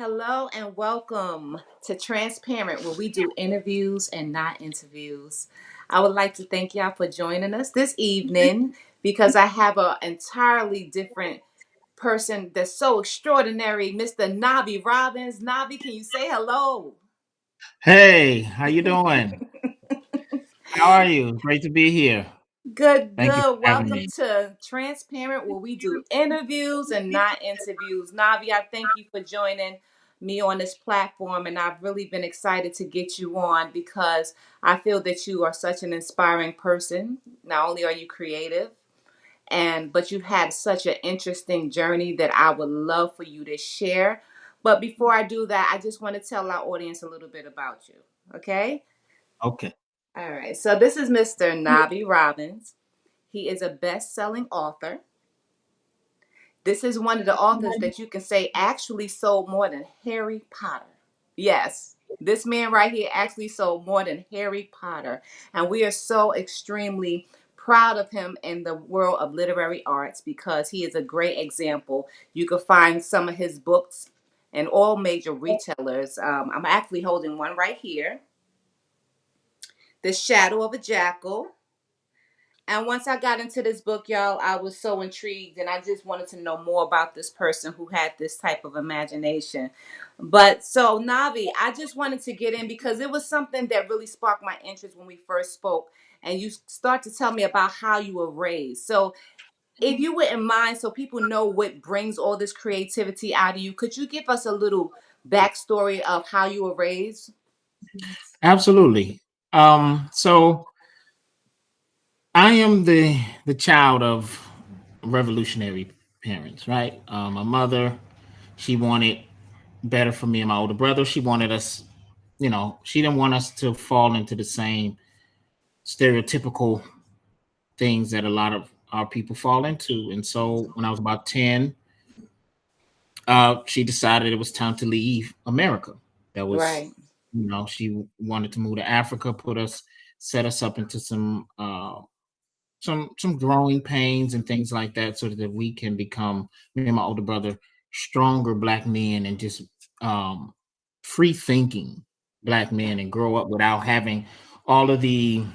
Hello and welcome to Transparent, where we do interviews and not interviews. I would like to thank y'all for joining us this evening because I have an entirely different person that's so extraordinary, Mr. Navi Robins. Navi, can you say hello? Hey, how you doing? How are you? Great to be here. Good, Thank you good. for having Welcome me. to Transparent, where we do interviews and not interviews. Navi, I thank you for joining me on this platform, and I've really been excited to get you on because I feel that you are such an inspiring person. Not only are you creative, but you've had such an interesting journey that I would love for you to share. But before I do that, I just want to tell our audience a little bit about you. Okay? Okay. All right. So this is Mr. Navi Robbins. He is a best-selling author. This is one of the authors that you can say actually sold more than Harry Potter. Yes, this man right here actually sold more than Harry Potter. And we are so extremely proud of him in the world of literary arts because he is a great example. You can find some of his books in all major retailers. I'm actually holding one right here, The Shadow of a Jackal. And once I got into this book, y'all, I was so intrigued and I just wanted to know more about this person who had this type of imagination. But so, Navi, I just wanted to get in because it was something that really sparked my interest when we first spoke. And you start to tell me about how you were raised. So, if you wouldn't mind, so people know what brings all this creativity out of you, could you give us a little backstory of how you were raised? Absolutely. So I am the child of revolutionary parents, right? My mother, she wanted better for me and my older brother. She wanted us, she didn't want us to fall into the same stereotypical things that a lot of our people fall into. And so when I was about 10, she decided it was time to leave America. That was, Right, she wanted to move to Africa, set us up into some growing pains and things like that, so that we can become, me and my older brother, stronger black men and just um, free thinking black men, and grow up without having all of the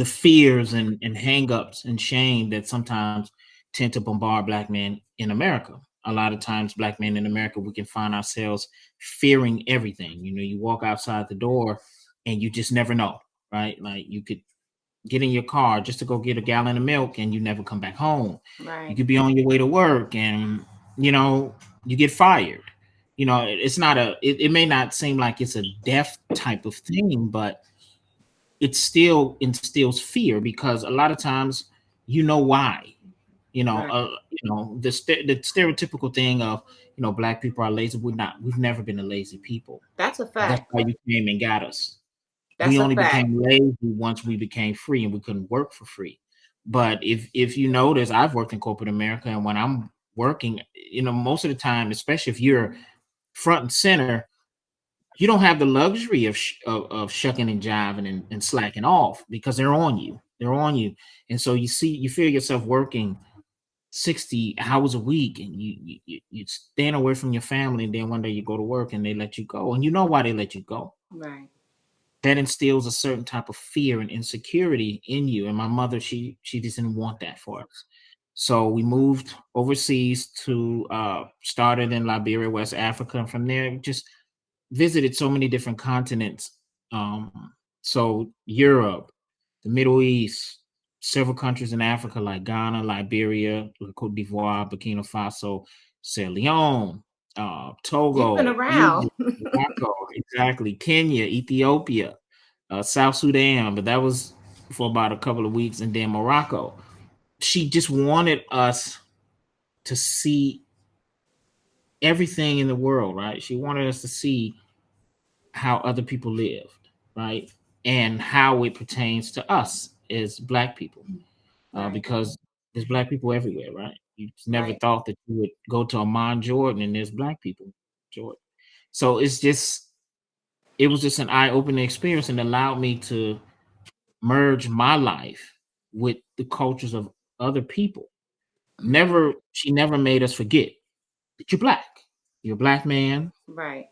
fears and hangups and shame that sometimes tend to bombard black men in America. A lot of times, black men in America, we can find ourselves fearing everything. You walk outside the door and you just never know, right? Like, you could get in your car just to go get a gallon of milk and you never come back home. You right, could be on your way to work and, you know, you get fired. It's not it may not seem like it's a death type of thing, but it still instills fear, because a lot of times you know why. right. The stereotypical thing of, black people are lazy. We've never been a lazy people. That's a That's fact. why you came and got us. That's We a only fact. became lazy once we became free and we couldn't work for free. But if you notice, I've worked in corporate America, and when I'm working, most of the time, especially if you're front and center, you don't have the luxury of shucking and jiving and slacking off, because they're on you. They're on you. And so you feel yourself working 60 hours a week, and you stand away from your family, and then one day you go to work and they let you go, and you know why they let you go. Right. That instills a certain type of fear and insecurity in you. And my mother, she just didn't want that for us. So we moved overseas to started in Liberia, West Africa, and from there just visited so many different continents. So Europe, the Middle East, several countries in Africa like Ghana, Liberia, Cote d'Ivoire, Burkina Faso, Sierra Leone, You've been Togo, around. Egypt, Morocco, exactly, Kenya, Ethiopia, South Sudan, but that was for about a couple of weeks, and then Morocco. She just wanted us to see everything in the world, right? She wanted us to see how other people lived, right? And how it pertains to us as black people, Right, because there's black people everywhere, right? You just never right. thought that you would go to Amman, Jordan, and there's black people in Jordan. So it was just an eye-opening experience, and allowed me to merge my life with the cultures of other people. Hmm. She never made us forget that you're black. You're a black man Right.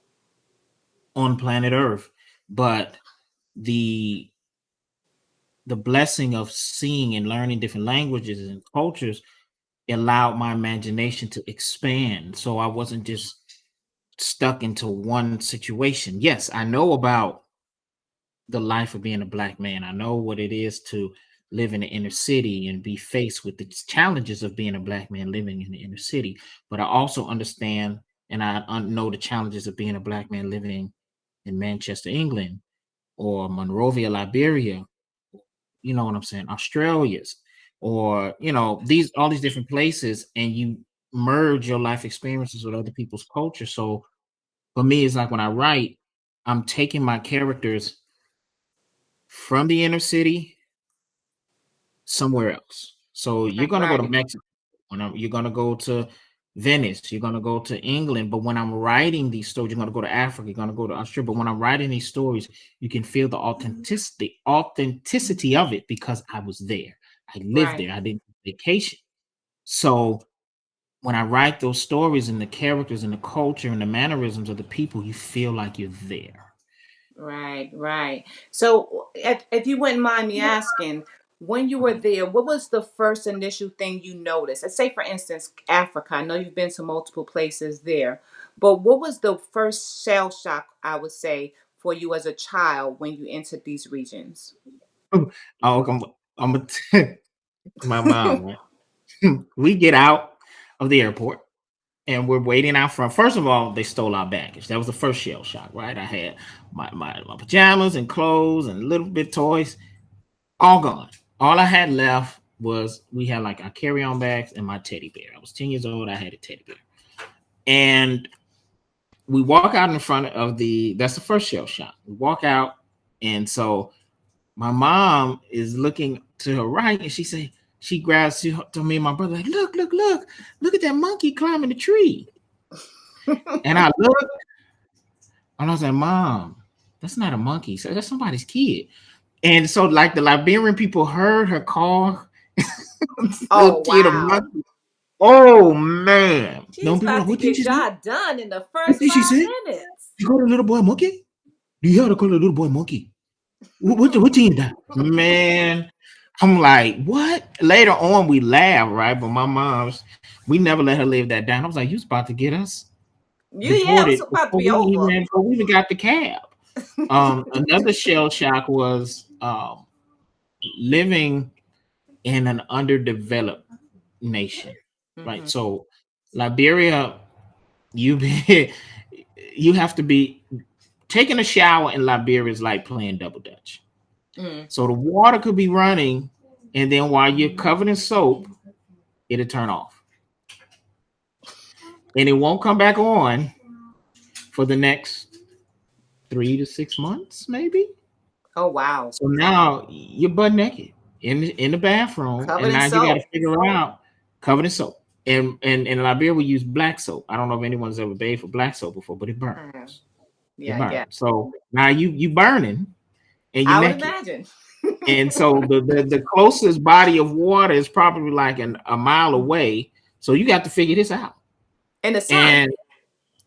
on planet Earth, but the the blessing of seeing and learning different languages and cultures allowed my imagination to expand. So I wasn't just stuck into one situation. Yes, I know about the life of being a black man. I know what it is to live in the inner city and be faced with the challenges of being a black man living in the inner city. But I also understand and I know the challenges of being a black man living in Manchester, England, or Monrovia, Liberia. You know what I'm saying? Australia's, or these all these different places, and you merge your life experiences with other people's culture. So for me, it's like when I write, I'm taking my characters from the inner city somewhere else. So you're Right. gonna go to Right. Mexico, you're gonna go to Venice, you're gonna go to England. But when I'm writing these stories, you're gonna go to Africa, you're gonna go to Australia. But when I'm writing these stories, you can feel the authenticity of it because I was there. I lived Right. there. I didn't vacation. So when I write those stories and the characters and the culture and the mannerisms of the people, you feel like you're there. Right, right. So, if you wouldn't mind me asking, when you were there, what was the first initial thing you noticed? Let's say, for instance, Africa. I know you've been to multiple places there, but what was the first shell shock, I would say, for you as a child when you entered these regions? Oh, I'm my mom, right? We get out of the airport and we're waiting out front. First of all, they stole our baggage. That was the first shell shock, right? I had my pajamas and clothes and little bit toys all gone. All I had left was we had like our carry-on bags and my teddy bear. I was 10 years old. I had a teddy bear. And we walk out in front of that's the first shell shock. We walk out. And so my mom is looking to her right and she grabs to me and my brother, like, look at that monkey climbing the tree. And I look and I was like, Mom, that's not a monkey. So that's somebody's kid. And so like the Liberian people heard her call Oh, little kid a wow. monkey. Oh man. No She's people about like, to what did get she say? y'all done in the What first did she five say? minutes. You call the little boy a monkey? Do you have to call the little boy a monkey? What team that? Man, I'm like, what? Later on, we laugh, right? But my mom's, we never let her live that down. I was like, you was about to get us Yeah, it was deported about to be over. before we even got the cab. Another shell shock was living in an underdeveloped nation, right? Hmm. So Liberia, you be, you have to be taking a shower in Liberia is like playing double dutch. Mm. So the water could be running, and then while you're covered in soap, it'll turn off. And it won't come back on for the next 3 to 6 months, maybe. Oh, wow. So now you're butt naked in the bathroom, Covered and in now you got to soap. figure out covered in soap. And in Liberia, we use black soap. I don't know if anyone's ever bathed for black soap before, but it Uh, burns. It yeah, yeah. burns. So now you burning and you I would naked. imagine. And so the closest body of water is probably like a mile away. So you got to figure this out. In the sun. And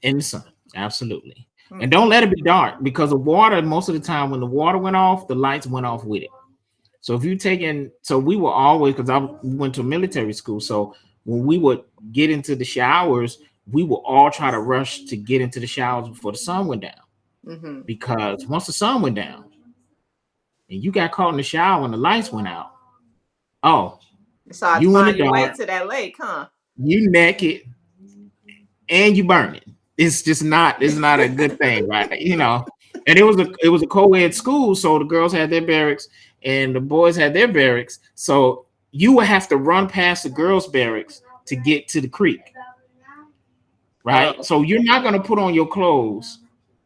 in the sun, absolutely. And Mm-mm. don't let it be dark because the water, most of the time when the water went off, the lights went off with it. So if you taking, so we were always, because we went to military school. So when we would get into the showers, we would all try to rush to get into the showers before the sun went down. Mm-hmm. Because once the sun went down and you got caught in the shower and the lights went out, oh, It's hard to you in the find your way dark, to that lake, huh? you naked, and you burning. It's not a good thing, right? And it was a co-ed school, so the girls had their barracks and the boys had their barracks. So you would have to run past the girls' barracks to get to the creek, right? Oh, So you're not gonna put on your clothes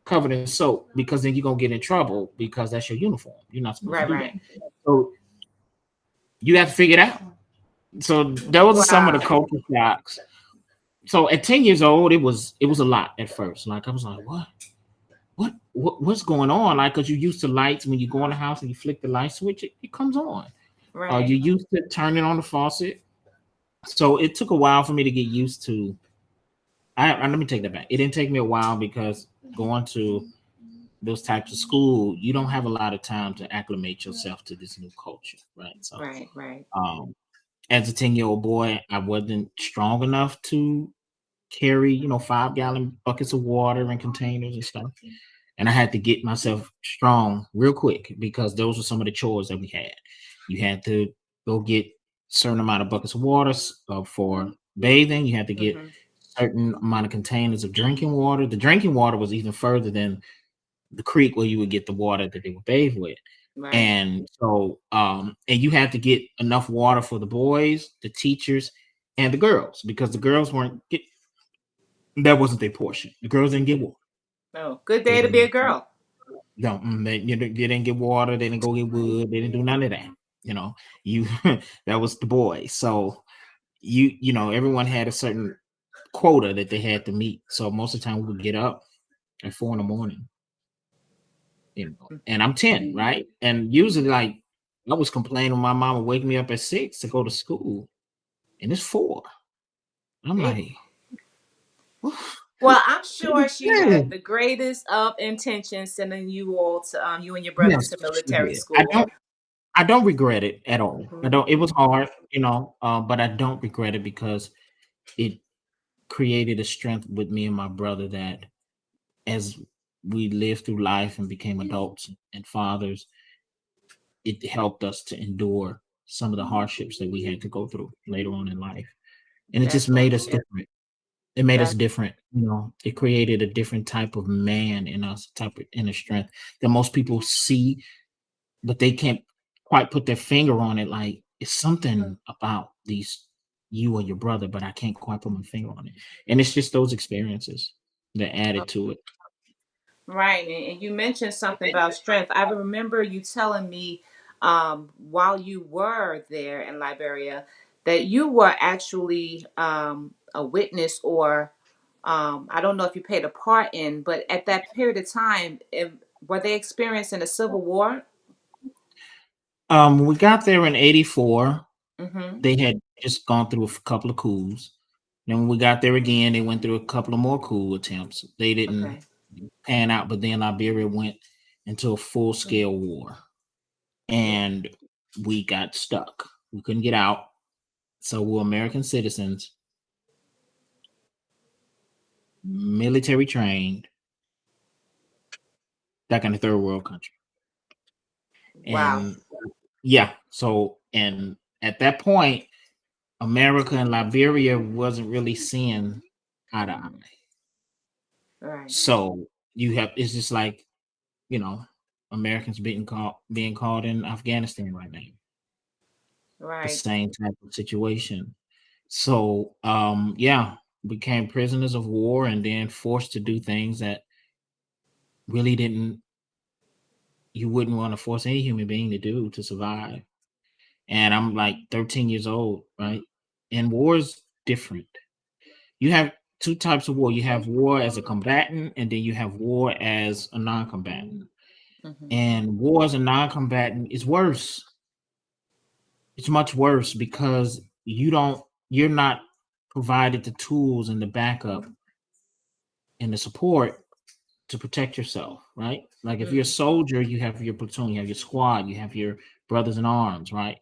covered in soap because then you're gonna get in trouble because that's your uniform. You're not supposed to right, do that. right. So you have to figure it out. So those are some of the Wow. culture shocks. So at 10 years old, it was a lot at first. Like I was like, what's going on? Like, because you're used to lights when you go in the house and you flick the light switch, it comes on. Right. You're used to turning on the faucet. So it took a while for me to get used to Let me take that back. It didn't take me a while because going to those types of school, you don't have a lot of time to acclimate yourself to this new culture, right? So, Right, right. um, as a 10-year-old boy, I wasn't strong enough to carry, 5-gallon buckets of water and containers and stuff. And I had to get myself strong real quick because those were some of the chores that we had. You had to go get certain amount of buckets of water for bathing. You had to get Mm-hmm. certain amount of containers of drinking water. The drinking water was even further than the creek where you would get the water that they would bathe with. Right. And so, and you had to get enough water for the boys, the teachers, and the girls because the girls weren't get, that wasn't their portion. The girls didn't get water. Oh, good They day to be a didn't. girl. No, they didn't get water. They didn't go get wood. They didn't do none of that. You know, you that was the boys. So everyone had a certain quota that they had to meet. So most of the time we would get up at 4 in the morning. And I'm 10, right? And usually, like, I was complaining my mom would wake me up at 6 to go to school, and it's 4. I'm Hey. like, what? Well, I'm sure she had Hey. the greatest of intentions sending you all to you and your brother Yes, to she military did. school. I don't regret it at all. I Hmm. don't. It was hard, but I don't regret it because it created a strength with me and my brother that as we lived through life and became adults and fathers, it helped us to endure some of the hardships that we had to go through later on in life. And it just made us Definitely. different. It made us That. different. It created a different type of man in us, type of inner strength that most people see, but they can't quite put their finger on it. Like it's something about these you or your brother, but I can't quite put my finger on it. And it's just those experiences that added to it. Right. And you mentioned something about strength. I remember you telling me while you were there in Liberia that you were actually a witness or I don't know if you played a part in, but at that period of time, were they experiencing a civil war? We got there in '84. Mm-hmm. They had just gone through a couple of coups. Then when we got there again, they went through a couple of more coup attempts. They didn't Okay. pan out, but then Liberia went into a full scale war, Oh, and we got stuck. We couldn't get out, so we're American citizens, military trained, back in a third world country. wow. And yeah, so and at that point, America and Liberia wasn't really seeing eye to eye. Right. So it's just like, you know, Americans being called in Afghanistan right now. The Right. same type of situation. So yeah, became prisoners of war and then forced to do things that really didn't you wouldn't want to force any human being to do to survive. And I'm like 13 years old, right? And war is different. You have two types of war. You have war as a combatant, and then you have war as a non-combatant. Mm-hmm. And war as a non-combatant is worse. It's much worse because you're not provided the tools and the backup and the support to protect yourself, right? Like if you're a Mm. soldier, you have your platoon, you have your squad, you have your brothers in arms, right?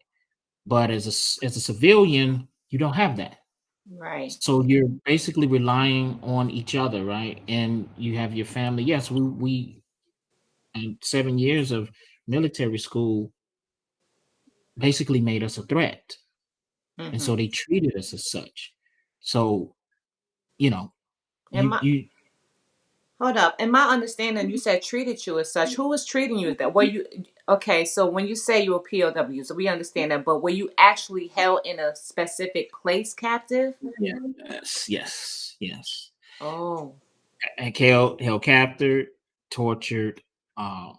But as a civilian, you don't have that. Right. So you're basically relying on each other, right? And you have your family. Yes, we and 7 years of military school basically made us a threat. And Mm-hmm. so they treated us as such. So, you know, And you my you hold up. In my understanding, you said treated you as such. Who was treating you as that? Were you okay? So when you say you were POW, so we understand that, but were you actually held in a specific place captive? yes. Oh. And held captured, tortured. Um,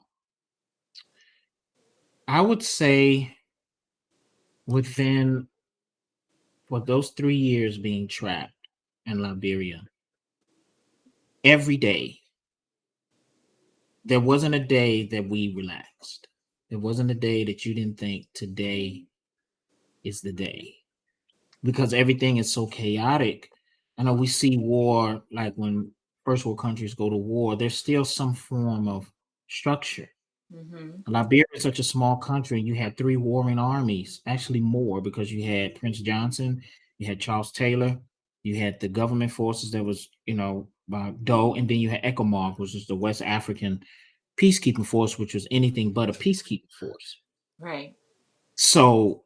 I would say within for those 3 years being trapped in Liberia, every day there wasn't a day that we relaxed. There wasn't a day that you didn't think today is the day because everything is so chaotic. I know we see war, like when first world countries go to war, there's still some form of structure. Mm-hmm. Liberia is such a small country. You had three warring armies, actually more, because you had Prince Johnson, you had Charles Taylor, you had the government forces that was, DOE, and then you had ECOMOG, which is the West African peacekeeping force, which was anything but a peacekeeping force. Right. So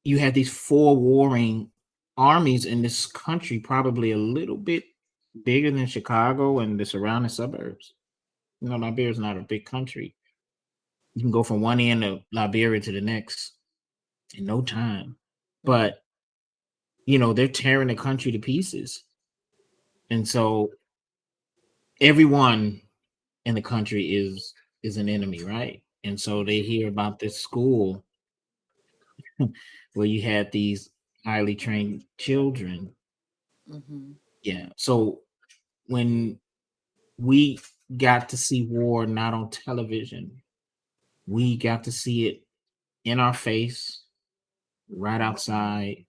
you had these four warring armies in this country, probably a little bit bigger than Chicago and the surrounding suburbs. Liberia is not a big country. You can go from one end of Liberia to the next in no time. Mm-hmm. But, they're tearing the country to pieces. And so everyone in the country is an enemy, right? And so they hear about this school where you had these highly trained children. Mm-hmm. Yeah. So when we got to see war not on television, we got to see it in our face, right outside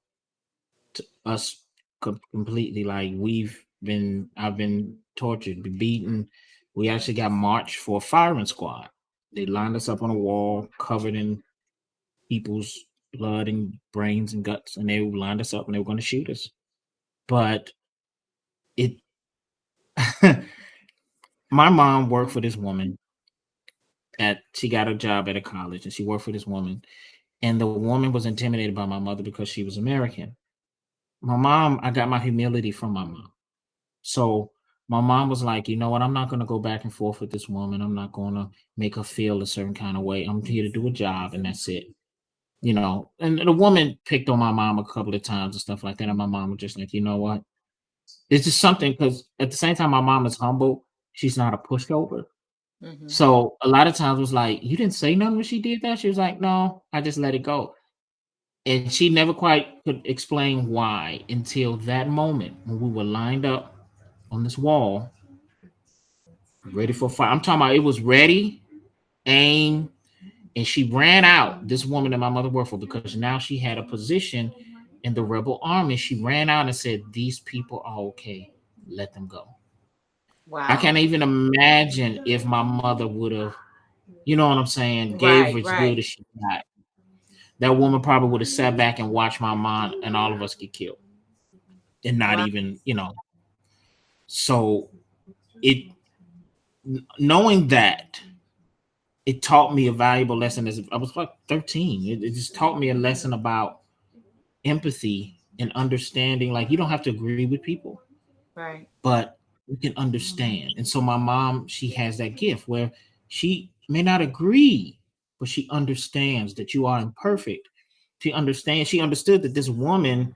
to us completely. Like I've been tortured, been beaten. We actually got marched for a firing squad. They lined us up on a wall covered in people's blood and brains and guts, and they lined us up and they were going to shoot us. But it, my mom worked for this woman she got a job at a college, and she worked for this woman, and the woman was intimidated by my mother because she was American. I got my humility from my mom. So my mom was like, you know what? I'm not going to go back and forth with this woman. I'm not going to make her feel a certain kind of way. I'm here to do a job, and that's it. And the woman picked on my mom a couple of times and stuff like that. And my mom was just like, you know what? It's just something, because at the same time, my mom is humble. She's not a pushover. Mm-hmm. So a lot of times it was like, you didn't say nothing when she did that. She was like, no, I just let it go. And she never quite could explain why until that moment when we were lined up on this wall, ready for fire. I'm talking about it was ready, aim, and she ran out. This woman that my mother worked for, because now she had a position in the rebel army. She ran out and said, "These people are okay. Let them go." I Wow. can't even imagine if my mother would have, you know what I'm saying, gave Right. as good Right. as she got. That woman probably would have sat back and watched my mom and all of us get killed, and not Wow. even, So it knowing that, it taught me a valuable lesson. As I was like 13, it just taught me a lesson about empathy and understanding. Like, you don't have to agree with people, Right. but you can understand. And so my mom, she has that gift where she may not agree, but she understands that you are imperfect. She understood that this woman,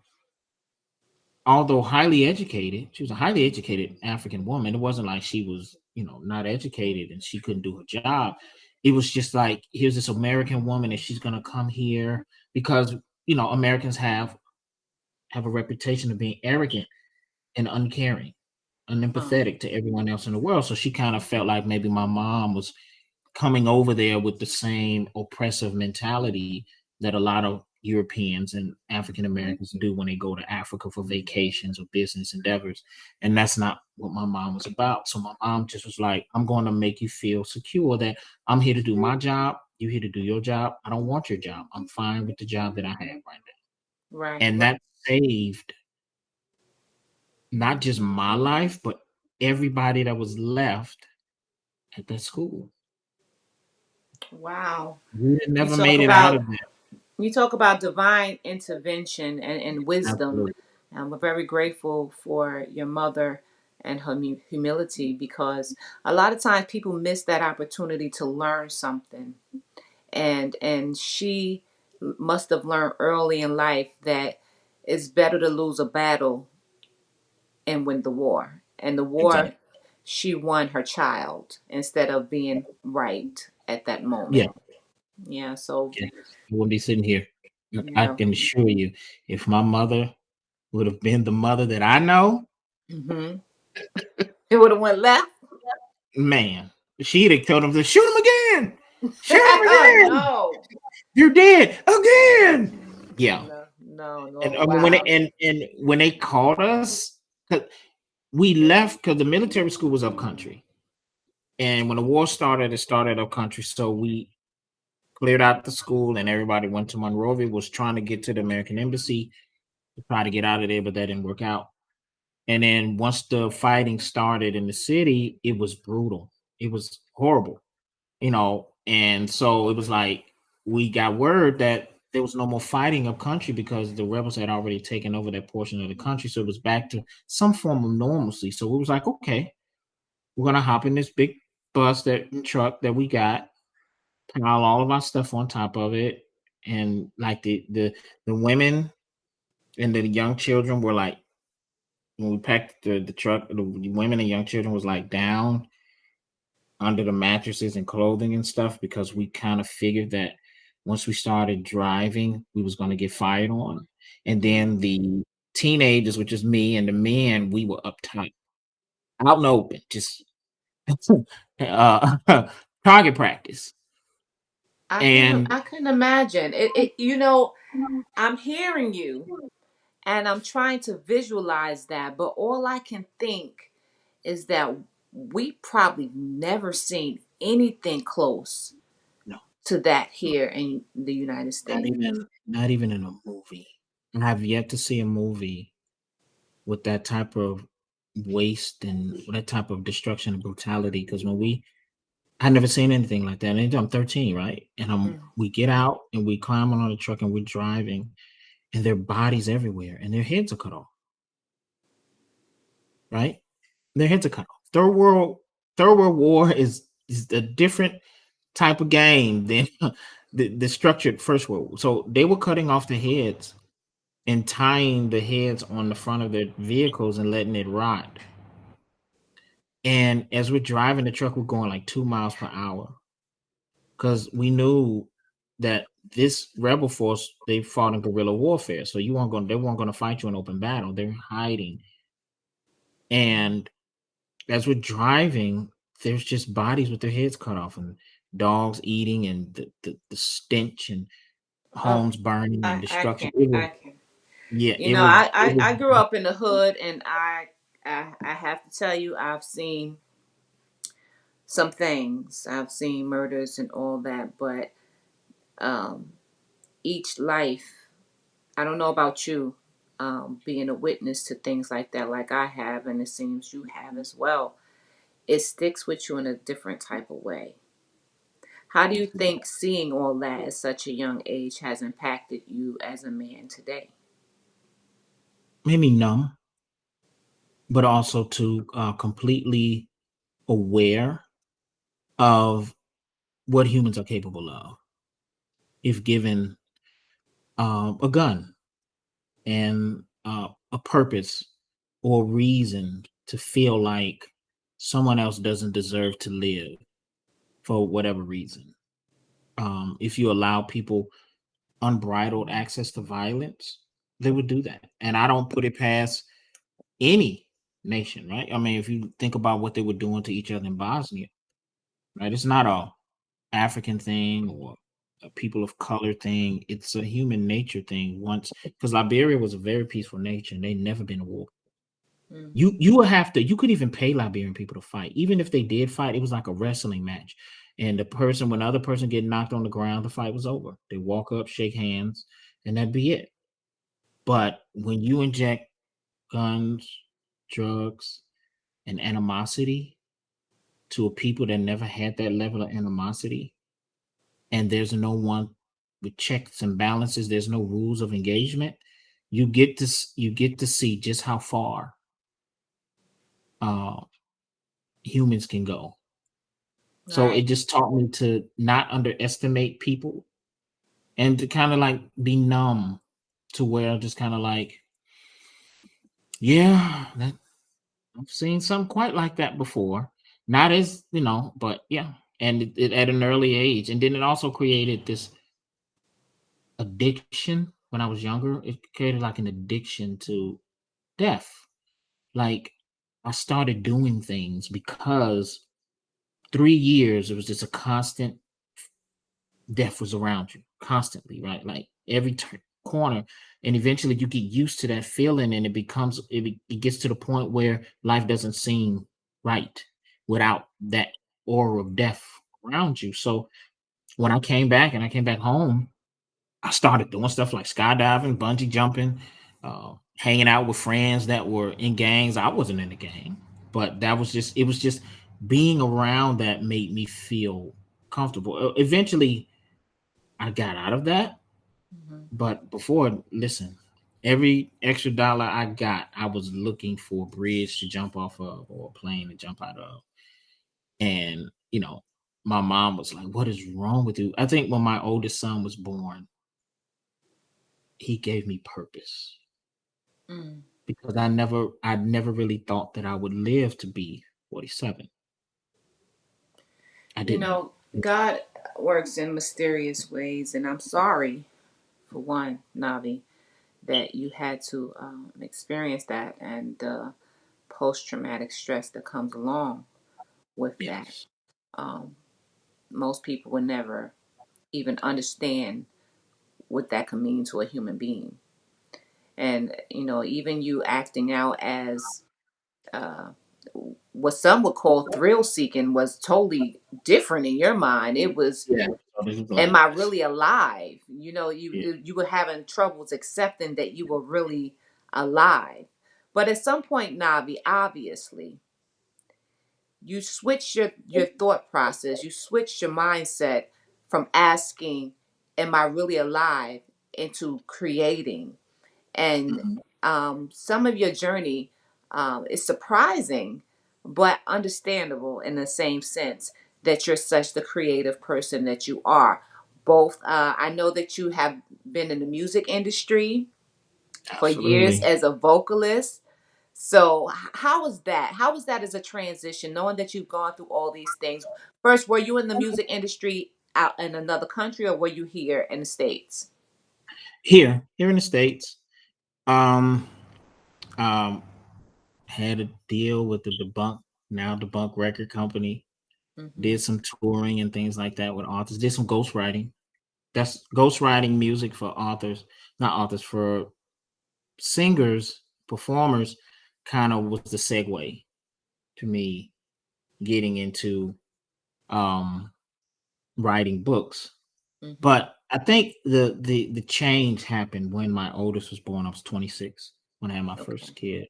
although highly educated, she was a highly educated African woman. It wasn't like she was, not educated and she couldn't do her job. It was just like, here's this American woman and she's gonna come here because, Americans have a reputation of being arrogant and uncaring, Huh. unempathetic to everyone else in the world. So she kind of felt like maybe my mom was coming over there with the same oppressive mentality that a lot of Europeans and African Americans do when they go to Africa for vacations or business endeavors. And that's not what my mom was about. So my mom just was like, I'm going to make you feel secure that I'm here to do my job. You're here to do your job. I don't want your job. I'm fine with the job that I have right now. Right. And Right. that saved not just my life, but everybody that was left at that school. Wow. We You never talk made it out about of that. divine intervention and wisdom. Absolutely. And we're very grateful for your mother and her humility, because a lot of times people miss that opportunity to learn something. And she must have learned early in life that it's better to lose a battle and win the war. And the war, Exactly. she won her child instead of being right at that Yeah. moment. Yeah. So Yeah. I wouldn't be sitting here. I yeah. can assure you, if my mother would have been the mother that I know, Hmm. It would have went left. man, she'd have told him to shoot him again. Shoot him Oh again. no. You're dead again. Yeah. No, no, And no. I mean, when Wow. and when they caught us, 'Cause we left because the military school was up country. And when the war started, it started up country. So we cleared out the school and everybody went to Monrovia, was trying to get to the American embassy to try to get out of there, but that didn't work out. And then once the fighting started in the city, it was brutal. It was horrible, and so it was like we got word that there was no more fighting up country because the rebels had already taken over that portion of the country. So it was back to some form of normalcy. So it was like, okay, we're gonna hop in this big bus that truck that we got, pile all of our stuff on top of it, and like the women and the young children were like, when we packed the truck, the women and young children was like down under the mattresses and clothing and stuff because we kind of figured that once we started driving, we was going to get fired on. And then the teenagers, which is me, and the men, we were up top, out in the open, just uh, target practice. And I can imagine it. I'm hearing you and I'm trying to visualize that, but all I can think is that we probably never seen anything close no, to that here in the United not States. even not even in a movie. I have yet to see a movie with that type of waste and that type of destruction and brutality. Because I never seen anything like that. And I'm 13, right? And Mm. we get out and we climb on the truck and we're driving, and their bodies everywhere, and their heads are cut off, right? Their heads are cut off. Third World War is a different type of game than the structured First World War. So they were cutting off the heads and tying the heads on the front of their vehicles and letting it rot. And as we're driving the truck, we're going like 2 miles per hour because we knew that this rebel force, they fought in guerrilla warfare. So they weren't going to fight you in open battle. They're hiding. And as we're driving, there's just bodies with their heads cut off and dogs eating and the stench and Oh, homes burning and I destruction. can, It was, I can. yeah, You it know, was, it was, I grew up in the hood, and I have to tell you, I've seen some things. I've seen murders and all that, but um, each life, I don't know about you, being a witness to things like that, like I have, and it seems you have as well, it sticks with you in a different type of way. How do you think seeing all that at such a young age has impacted you as a man today? made me numb, but also to completely aware of what humans are capable of if given a gun and a purpose or reason to feel like someone else doesn't deserve to live for whatever reason. If you allow people unbridled access to violence, they would do that. And I don't put it past any nation, right? I mean, if you think about what they were doing to each other in Bosnia, right? It's not a African thing or a people of color thing. It's a human nature thing. Once, because Liberia was a very peaceful nation, they never been a war. Mm-hmm. You would have to. You could even pay Liberian people to fight. Even if they did fight, it was like a wrestling match. And when the other person get knocked on the ground, the fight was over. They walk up, shake hands, and that'd be it. But when you inject guns, drugs, and animosity to a people that never had that level of animosity, and there's no one with checks and balances, there's no rules of engagement, you get to see just how far uh, humans can go. So it Right. just taught me to not underestimate people and to kind of like be numb to where just kind of like, yeah, I've seen something quite like that before. Not as, but yeah. And it at an early age. And then it also created this addiction when I was younger. It created like an addiction to death. Like I started doing things because 3 years, it was just a constant death was around you constantly, right? Like every turn. corner, and eventually you get used to that feeling, and it gets to the point where life doesn't seem right without that aura of death around you. So when I came back home, I started doing stuff like skydiving, bungee jumping, hanging out with friends that were in gangs. I wasn't in a gang, but it was just being around that made me feel comfortable. Eventually, I got out of that. Hmm. But before, listen, every extra dollar I got, I was looking for a bridge to jump off of or a plane to jump out of. And, my mom was like, "What is wrong with you?" I think when my oldest son was born, he gave me purpose Mm. because I never really thought that I would live to be 47. I You didn't. know, God works in mysterious ways, and I'm sorry, for one, Navi, that you had to experience that and the post traumatic stress that comes along with that. Yes. Um, most people would never even understand what that could mean to a human being. And, even you acting out as uh, what some would call thrill seeking was totally different in your mind. It was, Yeah. So this is am like, I really alive? You yeah. you were having troubles accepting that you were really alive. But at some point, Navi, obviously, you switch your thought process, you switch your mindset from asking, am I really alive, into creating. And Mhm. some of your journey is surprising, but understandable in the same sense that you're such the creative person that you are. Both, I know that you have been in the music industry for years Absolutely. as a vocalist. So how was that? How was that as a transition, knowing that you've gone through all these things? First, were you in the music industry out in another country, or were you here in the States? Here in the States, um, um, had a deal with the debunk record company. Mm-hmm. Did some touring and things like that with authors. Did some ghostwriting. That's ghostwriting music for authors, not authors, for singers, performers. Kind of was the segue to me getting into um writing books. Mm-hmm. But I think the change happened when my oldest was born. I was 26 when I had my Okay. first kid.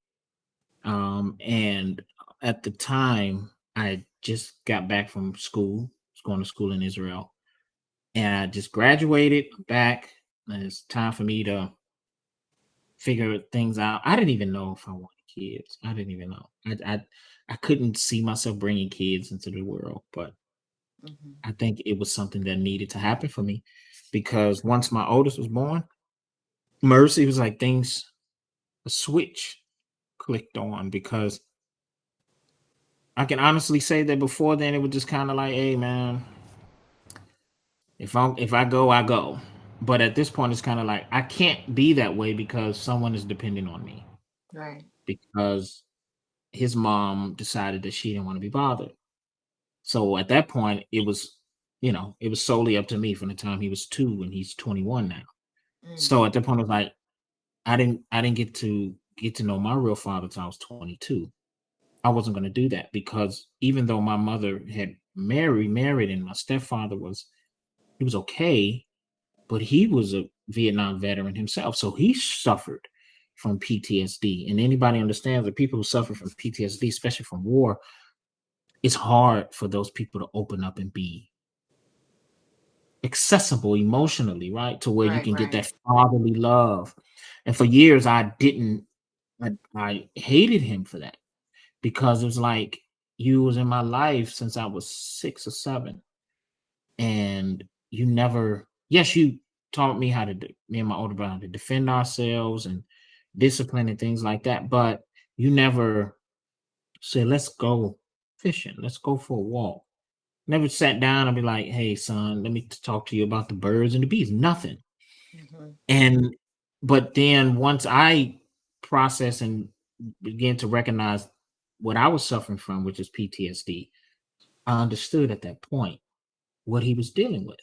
And at the time, I just got back from school. I was going to school in Israel, and I just graduated back. And it's time for me to figure things out. I didn't even know if I wanted kids. I didn't even know. I couldn't see myself bringing kids into the world, but Mm-hmm. I think it was something that needed to happen for me because once my oldest was born, Mercy was like a switch clicked on because I can honestly say that before then it was just kind of like, hey man, if I go, I go. But at this point, it's kind of like I can't be that way because someone is depending on me Right. because his mom decided that she didn't want to be bothered. So at that point, it was solely up to me from the time he was 2 and he's 21 now. Mm. So at that point, I was like, I didn't get to know my real father till I was 22. I wasn't going to do that because even though my mother had married, and my stepfather he was okay, but he was a Vietnam veteran himself, so he suffered from PTSD. And anybody understands that people who suffer from PTSD, especially from war, it's hard for those people to open up and be accessible emotionally, right? To where you Right. can get Right. that fatherly love. And for years, I didn't. I hated him for that because it was like you was in my life since I was 6 or 7, and you never. Yes, you taught me me and my older brother, how to defend ourselves and discipline and things like that. But you never said, "Let's go fishing. Let's go for a walk." Never sat down and be like, "Hey, son, let me talk to you about the birds and the bees." Nothing. Mm-hmm. And but then once I process and begin to recognize what I was suffering from, which is PTSD, I understood at that point what he was dealing with.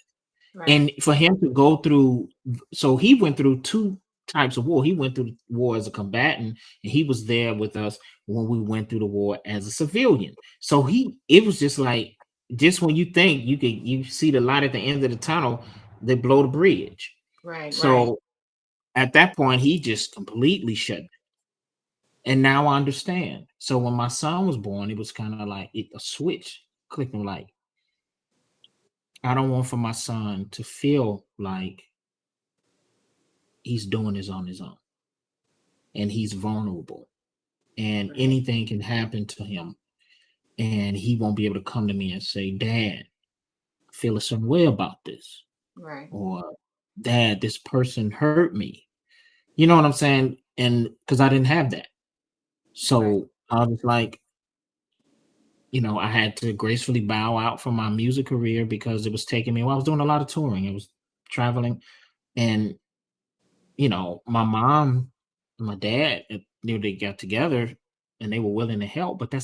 Right. And for him to go through, so he went through two types of war. He went through the war as a combatant, and he was there with us when we went through the war as a civilian. So it was just like, just when you think you see the light at the end of the tunnel, they blow the bridge. Right. Right. So at that point, he just completely shut. And now I understand. So when my son was born, it was kind of like a switch clicking, like, I don't want for my son to feel like he's doing this on his own and he's vulnerable and Right. anything can happen to him. And he won't be able to come to me and say, Dad, I feel a certain way about this. Right. Or, Dad, this person hurt me. You know what I'm saying? And because I didn't have that. Right. So I was like, I had to gracefully bow out from my music career because it was taking me. Well, I was doing a lot of touring. It was traveling, and my mom, and my dad, they got together, and they were willing to help, but they're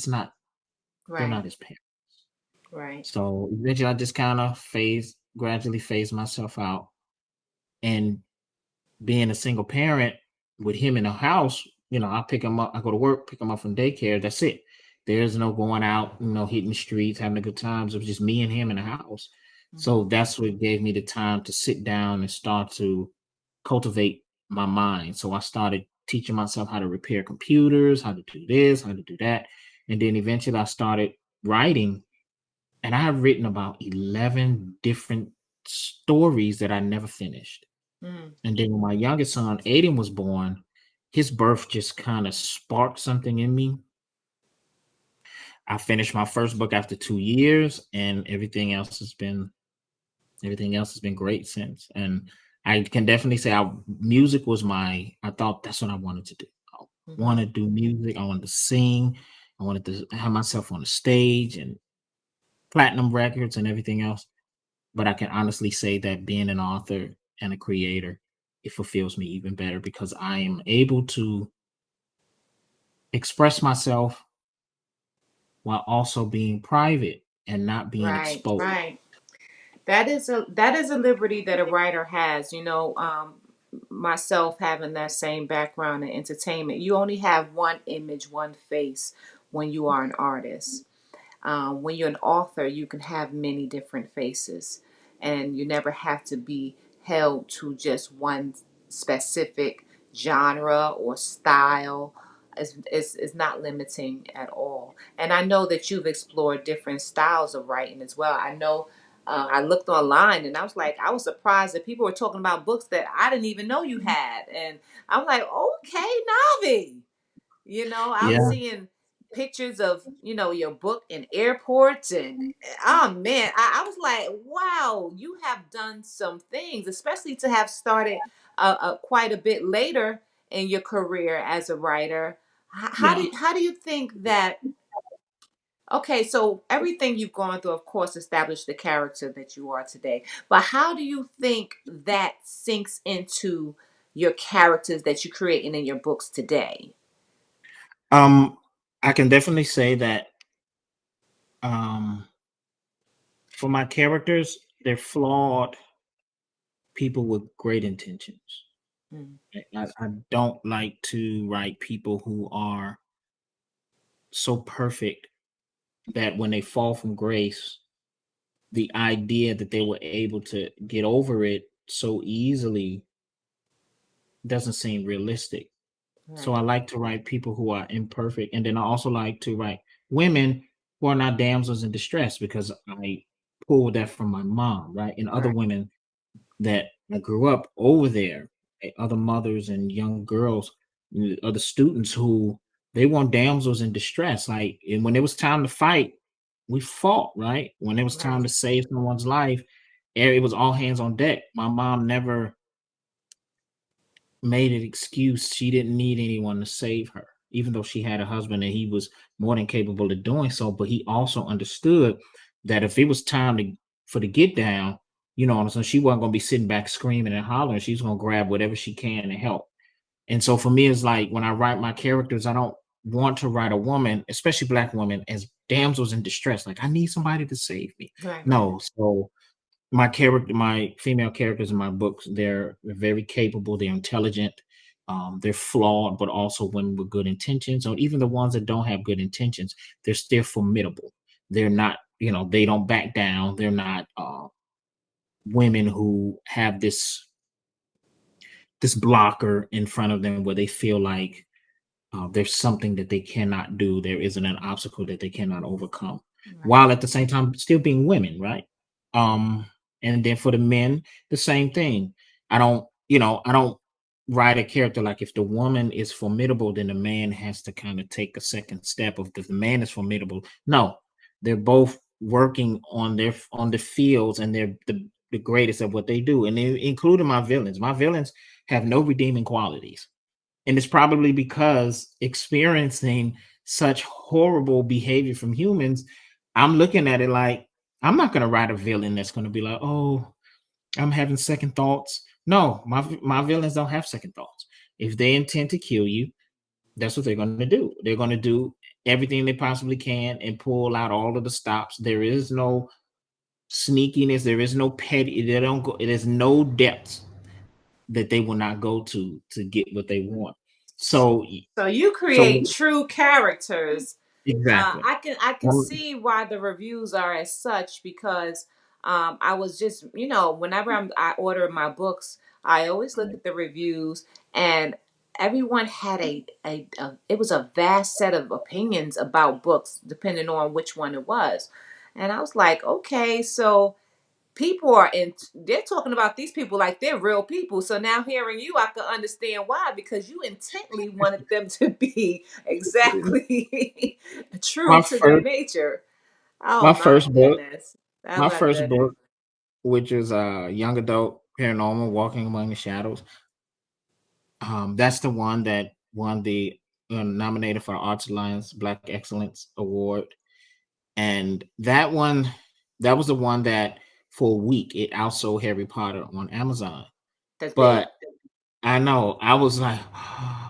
Right. not his parents. Right. So eventually, I just kind of gradually phased myself out, and being a single parent with him in the house, I pick him up. I go to work, pick him up from daycare. That's it. There's no going out, hitting the streets, having a good times. It was just me and him in the house. Hmm. So that's what gave me the time to sit down and start to cultivate my mind. So I started teaching myself how to repair computers, how to do this, how to do that. And then eventually I started writing, and I have written about 11 different stories that I never finished. Mm. And then when my youngest son, Aiden, was born, his birth just kind of sparked something in me. I finished my first book after 2 years, and everything else has been great since. And I can definitely say music was I thought that's what I wanted to do. I Hmm. want to do music. I wanted to sing. I wanted to have myself on the stage and platinum records and everything else. But I can honestly say that being an author and a creator, it fulfills me even better because I am able to express myself while also being private and not being Right. exposed. Right. That is a liberty that a writer has. Myself having that same background in entertainment, you only have one image, one face when you are an artist. When you're an author, you can have many different faces, and you never have to be held to just one specific genre or style. It's not limiting at all. And I know that you've explored different styles of writing as well. I know I looked online and I was surprised that people were talking about books that I didn't even know you had. And I'm like, okay, Navi. I'm Yeah, seeing pictures of, your book in airports and oh man, I was like, wow, you have done some things, especially to have started quite a bit later in your career as a writer. How do yeah. you think that? Okay, so everything you've gone through, of course, established the character that you are today. But how do you think that sinks into your characters that you're creating in your books today? Um, I can definitely say that um, for my characters, they're flawed people with great intentions. Mm. I don't like to write people who are so perfect that when they fall from grace, the idea that they were able to get over it so easily doesn't seem realistic. So I Right. like to write people who are imperfect. And then I also like to write women who are not damsels in distress because I pulled that from my mom, right? And other Right. women that I grew up over there, other mothers and young girls, other students who they weren't damsels in distress. Like, and when it was time to fight, we fought, right? When it was time Right. to save someone's life, it was all hands on deck. My mom never made an excuse. She didn't need anyone to save her, even though she had a husband and he was more than capable of doing so. But he also understood that if it was time for the get down, what I'm saying, she wasn't going to be sitting back screaming and hollering. She's going to grab whatever she can to help. And so for me, it's like when I write my characters, I don't want to write a woman, especially black women, as damsels in distress. Like, I need somebody to save me. Right. Right. No. So my female characters in my books, they're very capable, they're intelligent, they're flawed, but also women with good intentions, or even the ones that don't have good intentions, they're still formidable. They're not, they don't back down. They're not women who have this blocker in front of them where they feel like there's something that they cannot do. There isn't an obstacle that they cannot overcome, Right. while at the same time still being women, right? Um, and then for the men, the same thing. I don't write a character like if the woman is formidable, then the man has to kind of take a second step of if the man is formidable. No, they're both working on the fields, and they're the greatest at what they do, and including my villains. My villains have no redeeming qualities, and it's probably because experiencing such horrible behavior from humans, I'm looking at it like I'm not going to write a villain that's going to be like, oh, I'm having second thoughts. No, my villains don't have second thoughts. If they intend to kill you, that's what they're going to do. They're going to do everything they possibly can and pull out all of the stops. There is no sneakiness. There is no petty. They don't go. There's no depths that they will not go to get what they want. So So you so create true characters. exactly. I can see why the reviews are as such because I was just whenever I order my books, I always look at the reviews, and everyone had a it was a vast set of opinions about books depending on which one it was, and I was like, okay, so people are in, they're talking about these people like they're real people. So now hearing you, I can understand why, because you intently wanted them to be exactly true my to their first nature. Oh my my first book, goodness, I my love first this. book, which is young adult paranormal, Walking Among the Shadows. That's the one that won the nominated for Arts Alliance Black Excellence Award, and that was the one that for a week it outsold Harry Potter on Amazon. That's big. But I know I was like,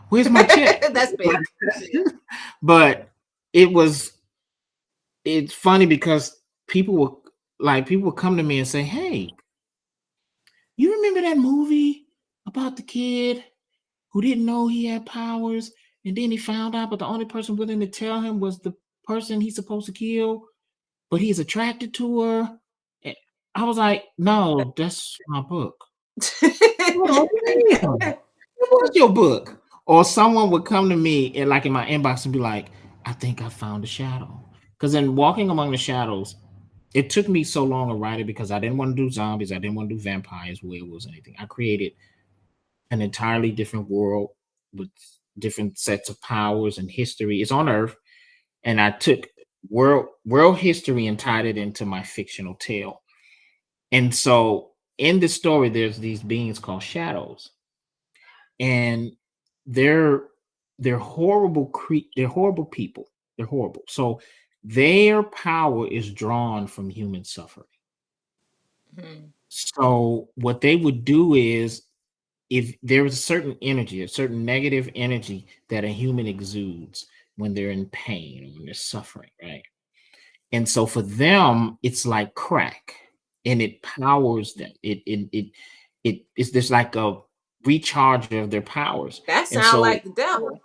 "Where's my check?" That's big. But it was it's funny because people would come to me and say, "Hey, you remember that movie about the kid who didn't know he had powers, and then he found out, but the only person willing to tell him was the person he's supposed to kill, but he's attracted to her." And I was like, "No, that's my book." Oh, damn. What was your book? Or someone would come to me and like in my inbox and be like, I think I found a shadow. Because in Walking Among the Shadows, it took me so long to write it because I didn't want to do zombies, I didn't want to do vampires, werewolves, anything. I created an entirely different world with different sets of powers and history. It's on Earth, and I took world history and tied it into my fictional tale. And so in the story, there's these beings called shadows, and they're they're horrible people. They're horrible. So their power is drawn from human suffering. Mhm. So what they would do is if there is a certain energy, a certain negative energy that a human exudes when they're in pain, when they're suffering, right? And so for them, it's like crack, and it powers them. It's there's like a recharger of their powers. That And sound so like the devil.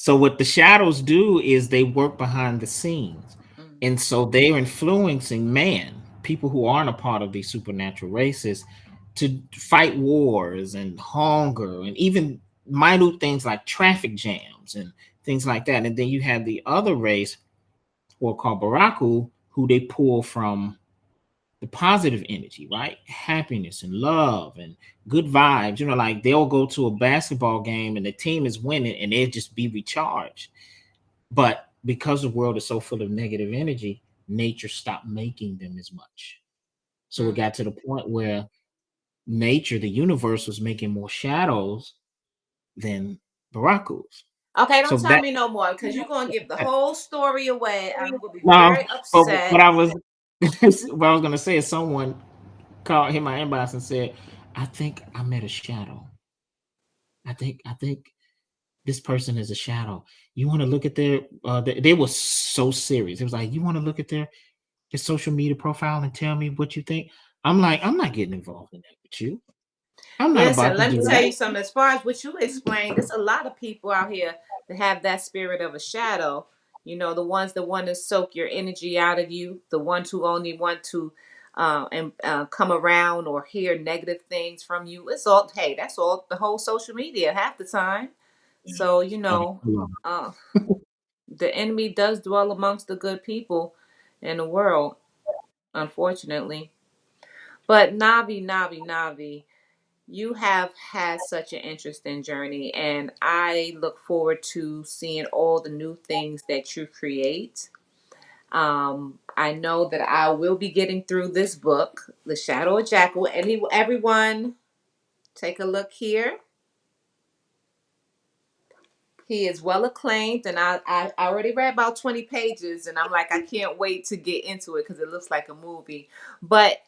what the shadows do is they work behind the scenes. Mm. And so they're influencing people who aren't a part of these supernatural races, to fight wars and hunger and even minute things like traffic jams and things like that. And then you have the other race, who are called Baraku, who they pull from the positive energy, right? Happiness and love and good vibes. Like they'll go to a basketball game and the team is winning and they'll just be recharged. But because the world is so full of negative energy, nature stopped making them as much. So it Mm. got to the point where nature, the universe, was making more shadows than Barakus. Okay, So don't tell that me no more because you're gonna give the whole story away. I'm gonna be no, very but what upset. I was what I was gonna say is someone called hit my inbox and said, I think I met a shadow. I think this person is a shadow. You want to look at their they were so serious. It was like, you want to look at their his social media profile and tell me what you think. I'm like, I'm not getting involved in that with you. I'm not Listen, about to let me do tell that. you something. As far as what you explained, there's a lot of people out here that have that spirit of a shadow. You know, the ones that want to soak your energy out of you, the ones who only want to and come around or hear negative things from you. It's all, hey, that's all the whole social media half the time. So, you Right. know, uh, the enemy does dwell amongst the good people in the world, unfortunately. But Navi, you have had such an interesting journey, and I look forward to seeing all the new things that you create. I know that I will be getting through this book, The Shadow of Jackal. Everyone, take a look here. He is well acclaimed, and I already read about 20 pages, and I'm like, I can't wait to get into it because it looks like a movie. But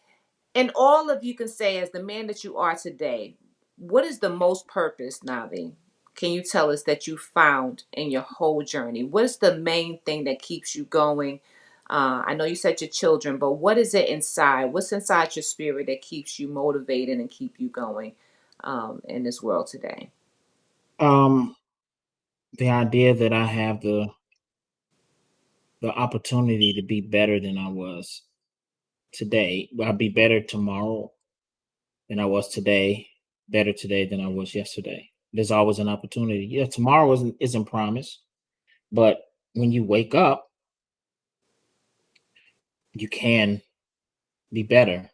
in all of you can say, as the man that you are today, what is the most purpose, Navi? Can you tell us that you found in your whole journey? What is the main thing that keeps you going? I know you said your children, but what is it inside? What's inside your spirit that keeps you motivated and keep you going in this world today? Um, the idea that I have the opportunity to be better than I was today. I'll be better tomorrow than I was today, better today than I was yesterday. There's always an opportunity. Yeah, tomorrow isn't promised, but when you wake up, you can be better.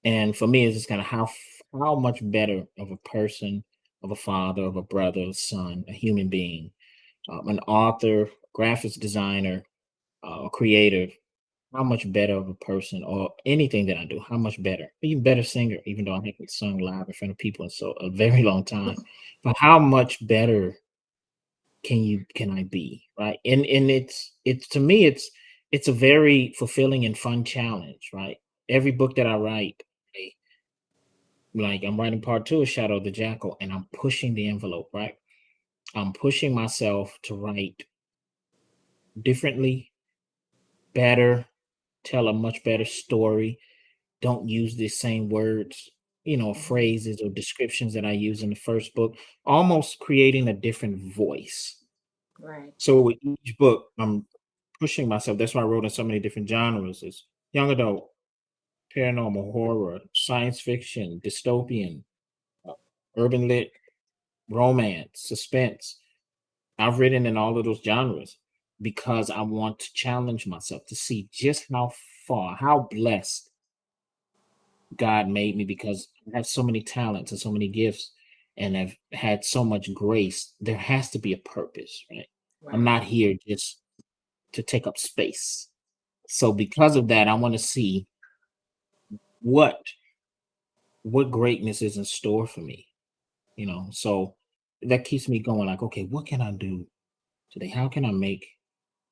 And for me, it's just kind of how much better of a person, of a father, of a brother, a son, a human being, an author, graphics designer, a creator, how much better of a person or anything that I do, how much better, even better singer, even though I haven't sung live in front of people in so a very long time. But how much better can I be? Right. And it's to me, it's a very fulfilling and fun challenge, right? Every book that I write, eh, like I'm writing part two of Shadow of the Jackal, and I'm pushing the envelope, right? I'm pushing myself to write differently, better, tell a much better story, don't use the same words, Mhm. phrases or descriptions that I use in the first book, almost creating a different voice. Right. So with each book, I'm pushing myself. That's why I wrote in so many different genres. It's young adult, paranormal, horror, science fiction, dystopian, uh, urban lit, romance, suspense. I've written in all of those genres because I want to challenge myself to see just how blessed God made me, because I have so many talents and so many gifts and I've had so much grace. There has to be a purpose, right? I'm Right. not here just to take up space. So because of that, I want to see what what greatness is in store for me. So that keeps me going, like, okay, what can I do today? How can I make,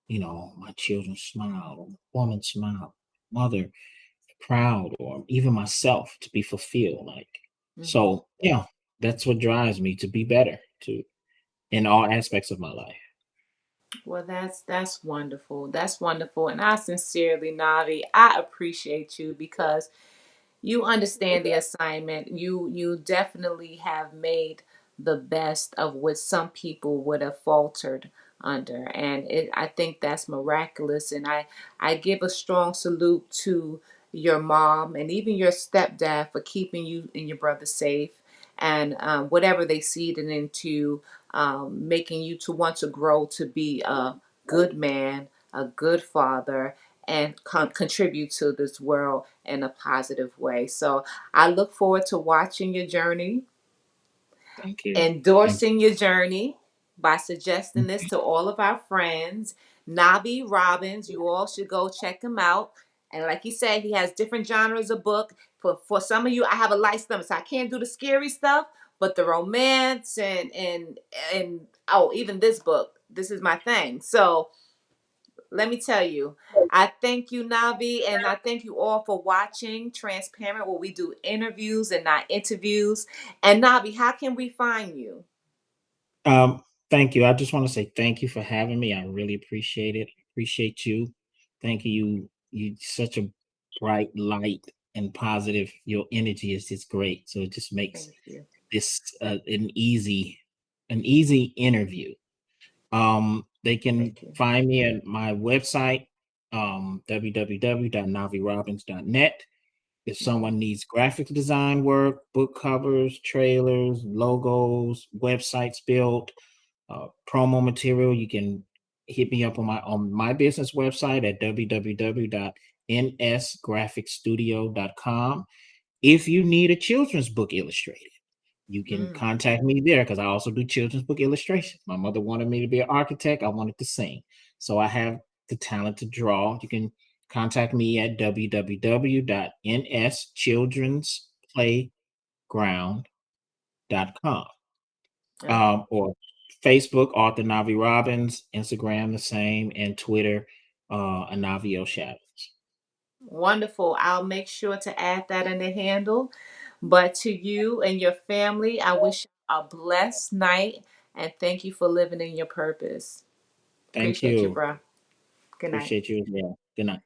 my children smile, or woman smile, mother proud, or even myself to be fulfilled, like, Hmm. so yeah, that's what drives me to be better to in all aspects of my life. Well, that's wonderful. That's wonderful, and I sincerely, Navi, I appreciate you because you understand the assignment. You definitely have made the best of what some people would have faltered under, and I think that's miraculous. And I give a strong salute to your mom and even your stepdad for keeping you and your brother safe, and whatever they seeded into, making you to want to grow to be a good man, a good father, and contribute to this world in a positive way. So I look forward to watching your journey, Thank you. Thank endorsing your journey by suggesting this to all of our friends. Navi Robins, you all should go check him out. And like you said, he has different genres of book. For some of you, I have a light stomach, so I can't do the scary stuff, but the romance and oh, even this book, this is my thing. So let me tell you, I thank you, Navi, and I thank you all for watching Transparent, where we do interviews and not interviews. And Navi, how can we find you? you. Thank you. I just want to say thank you for having me. I really appreciate it. Appreciate you. Thank you you such a bright light and positive. Your energy is just great. So it just makes Thank you. this an easy interview. They can Thank you. find me at my website, www.navirobins.net. If Mhm. someone needs graphic design work, book covers, trailers, logos, websites built, promo material, you can hit me up on my business website at www.nsgraphicstudio.com. If you need a children's book illustrated, you can Mm. contact me there because I also do children's book illustrations. My mother wanted me to be an architect. I wanted to sing. So I have the talent to draw. You can contact me at www.nschildrensplayground.com, Okay. or Facebook, Author Navi Robins, Instagram, the same, and Twitter, Anavio Shadows. Wonderful. I'll make sure to add that in the handle. But to you and your family, I wish you a blessed night and thank you for living in your purpose. Thank Appreciate you, you. bro. Good night. Appreciate you as well. Good night.